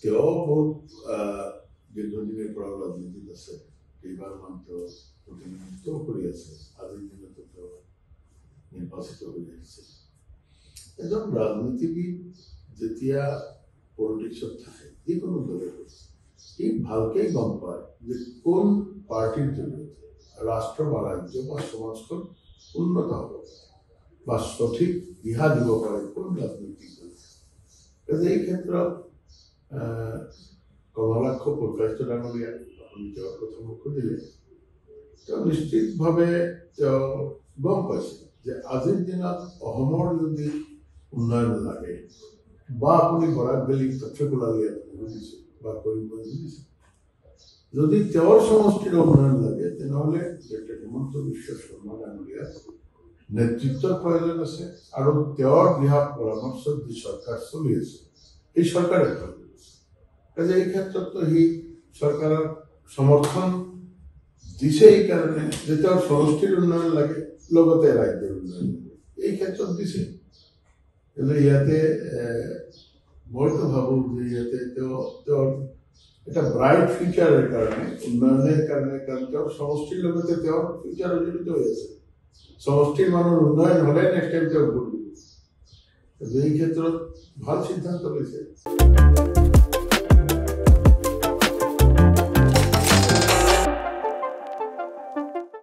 তেওঁ বহুত দীৰ্ঘদিনৰ পৰা ৰাজনীতিত আছে, কেইবাৰমান তেওঁ প্ৰতিনিধিত্বও কৰি আছে, আজিৰ দিনতো তেওঁ নিৰ্বাচিত হৈ আহিছে। এজন ৰাজনীতিবিদ যেতিয়া পলিটিক্সত থাকে, যিকোনো দলে সি ভালকেই গম পায় যে কোন পাৰ্টিৰ জৰিয়তে ৰাষ্ট্ৰ বা ৰাজ্য বা সমাজখন উন্নত হ'ব বা সঠিক দিহা দিব পাৰে কোন ৰাজনৈতিক দল। এই ক্ষেত্ৰত কমলাক্ষ প্ৰকাশ ডাঙৰীয়া আপুনি তেওঁৰ কথা মোক সুধিলে, তেওঁ নিশ্চিতভাৱে তেওঁ গম পাইছে যে আজিৰ দিনত অসমৰ যদি উন্নয়ন লাগে বা আপুনি বৰাক ভেলী পাৰ্টিকুলাৰলি আপুনি বুজিছে বা কৰিমগঞ্জ বুজিছে, যদি তেওঁৰ সমষ্টিৰ উন্নয়ন লাগে তেনেহ'লে ডক্টৰ হিমন্ত বিশ্ব শৰ্মা ডাঙৰীয়াৰ নেতৃত্বৰ প্ৰয়োজন আছে আৰু তেওঁৰ দিহা পৰামৰ্শত যি চৰকাৰ চলি আছে এই চৰকাৰে এই ক্ষেত্ৰতো সি চৰকাৰৰ সমৰ্থন দিছে এইকাৰণে যে তেওঁৰ সমষ্টিৰ উন্নয়ন লাগে, লগতে ৰাজ্যৰ উন্নয়ন লাগে, এই ক্ষেত্ৰত দিছে। কিন্তু ইয়াতে মইতো ভাবোঁ যে ইয়াতে তেওঁৰ এটা ব্ৰাইট ফিউচাৰৰ কাৰণে, উন্নয়নৰ কাৰণে, কাৰণ তেওঁৰ সমষ্টিৰ লগতে তেওঁৰ ফিউচাৰ জড়িত হৈ আছে। সমষ্টিৰ মানুহৰ উন্নয়ন হ'লে নেক্সট টাইম তেওঁ ভোট দিব। এই ক্ষেত্ৰত ভাল সিদ্ধান্ত লৈছে।